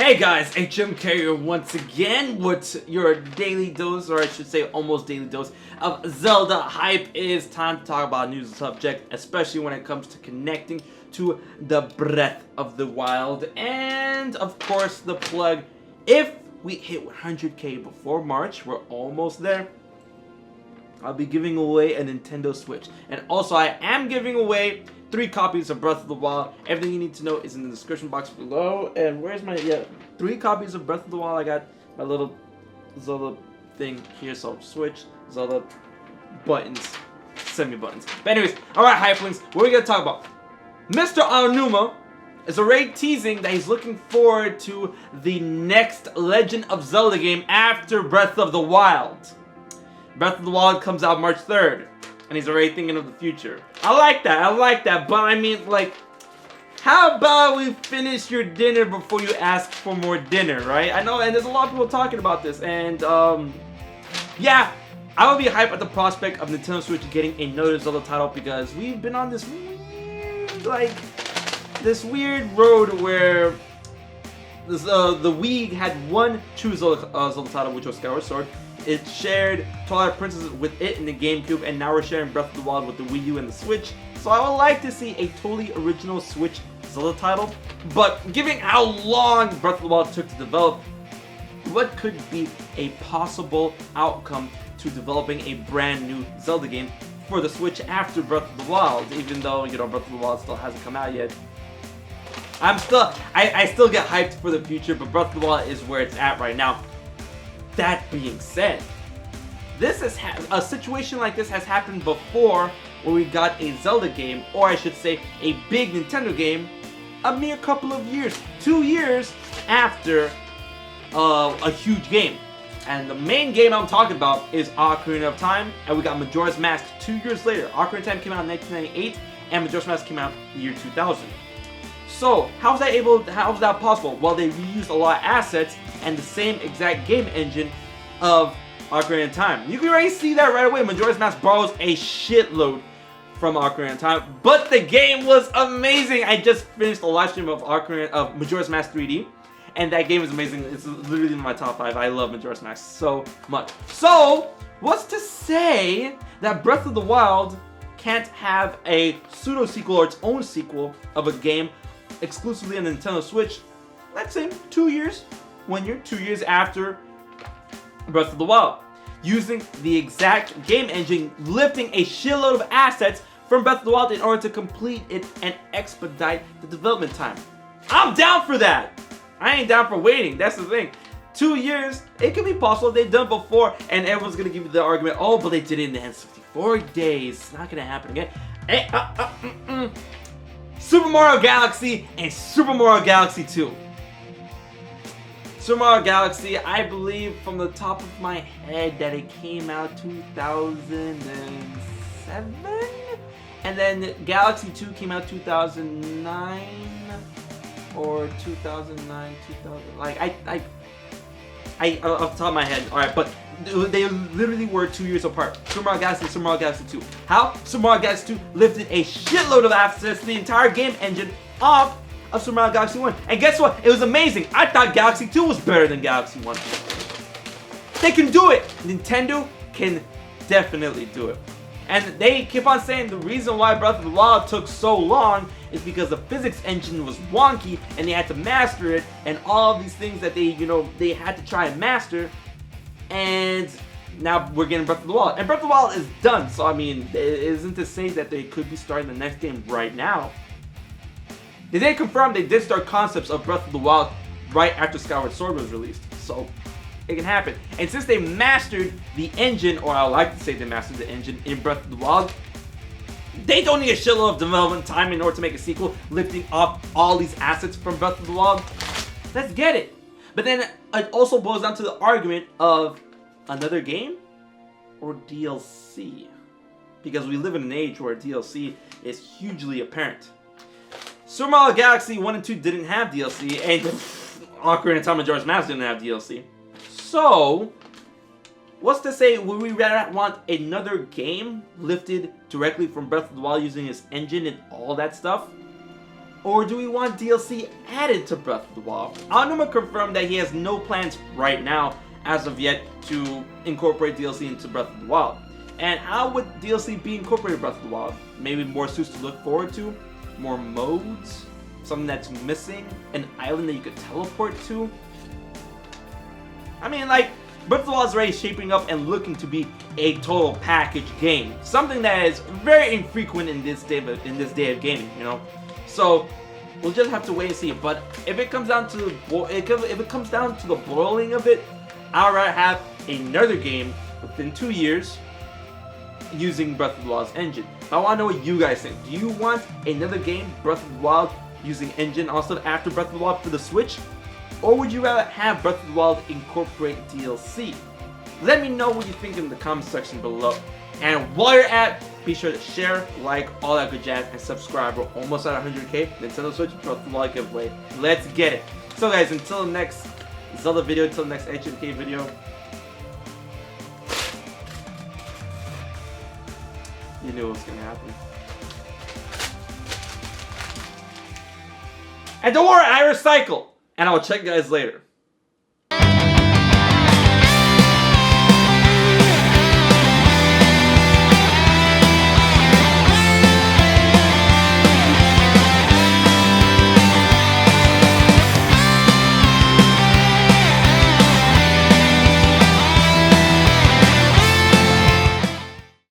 Hey guys, HMK here once again with your daily dose, or I should say almost daily dose, of Zelda hype. It is time to talk about a new subject, especially when it comes to connecting to the Breath of the Wild. And of course the plug, if we hit 100k before March, we're almost there, I'll be giving away a Nintendo Switch. And also I am giving away 3 copies of Breath of the Wild. Everything you need to know is in the description box below. And where's my 3 copies of Breath of the Wild. I got my little Zelda thing here. So Switch, Zelda, buttons, semi buttons. But anyways, alright hyperlinks, what are we gonna talk about? Mr. Aonuma is already teasing that he's looking forward to the next Legend of Zelda game after Breath of the Wild. Breath of the Wild comes out March 3rd. And he's already thinking of the future. I like that, but I mean, like, how about we finish your dinner before you ask for more dinner, right? I know, and there's a lot of people talking about this, and, yeah, I would be hyped at the prospect of Nintendo Switch getting another Zelda title, because we've been on this weird road where this, the Wii had one true Zelda title, which was Skyward Sword. It shared Twilight Princess with it in the GameCube, and now we're sharing Breath of the Wild with the Wii U and the Switch. So I would like to see a totally original Switch Zelda title. But given how long Breath of the Wild took to develop, what could be a possible outcome to developing a brand new Zelda game for the Switch after Breath of the Wild? Even though, you know, Breath of the Wild still hasn't come out yet. I still get hyped for the future, but Breath of the Wild is where it's at right now. That being said, this is a situation like this has happened before, where we got a Zelda game, or I should say a big Nintendo game, a mere couple of years, 2 years after a huge game. And the main game I'm talking about is Ocarina of Time, and we got Majora's Mask 2 years later. Ocarina of Time came out in 1998, and Majora's Mask came out in the year 2000. So, how was that possible? Well, they reused a lot of assets and the same exact game engine of Ocarina of Time. You can already see that right away. Majora's Mask borrows a shitload from Ocarina of Time, but the game was amazing. I just finished a live stream of Majora's Mask 3D, and that game is amazing. It's literally in my top 5. I love Majora's Mask so much. So, what's to say that Breath of the Wild can't have a pseudo-sequel or its own sequel of a game exclusively on the Nintendo Switch, let's say 2 years, 1 year, 2 years after Breath of the Wild, using the exact game engine, lifting a shitload of assets from Breath of the Wild in order to complete it and expedite the development time. I'm down for that. I ain't down for waiting. That's the thing. 2 years, it could be possible. They've done it before, and everyone's gonna give you the argument, oh, but they did it in the N64 days. It's not gonna happen again. Hey, Super Mario Galaxy and Super Mario Galaxy 2. Super Mario Galaxy, I believe from the top of my head that it came out 2007? And then Galaxy 2 came out 2009 or 2009, 2000. Like, I off the top of my head, alright, but they literally were 2 years apart. Super Mario Galaxy and Super Mario Galaxy 2. How? Super Mario Galaxy 2 lifted a shitload of assets, the entire game engine, off of Super Mario Galaxy 1. And guess what? It was amazing. I thought Galaxy 2 was better than Galaxy 1. They can do it. Nintendo can definitely do it. And they keep on saying the reason why Breath of the Wild took so long is because the physics engine was wonky and they had to master it, and all of these things that they had to try and master. And now we're getting Breath of the Wild. And Breath of the Wild is done, so I mean, it isn't to say that they could be starting the next game right now. They did confirm they did start concepts of Breath of the Wild right after Skyward Sword was released, so it can happen. And since they mastered the engine, or I like to say they mastered the engine in Breath of the Wild, they don't need a shitload of development time in order to make a sequel, lifting up all these assets from Breath of the Wild. Let's get it. But then it also boils down to the argument of another game or DLC. Because we live in an age where DLC is hugely apparent. Super Mario Galaxy 1 and 2 didn't have DLC, and Ocarina of Time and Majora's Mask didn't have DLC. So, what's to say, would we rather want another game lifted directly from Breath of the Wild using its engine and all that stuff? Or do we want DLC added to Breath of the Wild? Aonuma confirmed that he has no plans right now, as of yet, to incorporate DLC into Breath of the Wild. And how would DLC be incorporated in Breath of the Wild? Maybe more suits to look forward to? More modes? Something that's missing? An island that you could teleport to? I mean, like, Breath of the Wild is already shaping up and looking to be a total package game. Something that is very infrequent in this day of gaming, you know? So, we'll just have to wait and see. But if it comes down to the boiling of it, I'd rather have another game within 2 years using Breath of the Wild's engine. I want to know what you guys think. Do you want another game, Breath of the Wild, using engine also after Breath of the Wild for the Switch? Or would you rather have Breath of the Wild incorporate DLC? Let me know what you think in the comment section below. And while you're at, be sure to share, like, all that good jazz, and subscribe. We're almost at 100k Nintendo Switch Breath of the Wild giveaway. Let's get it. So guys, until the next Zelda video, until the next HMK video, you knew it was gonna happen. And don't worry, I recycle! And I'll check you guys later.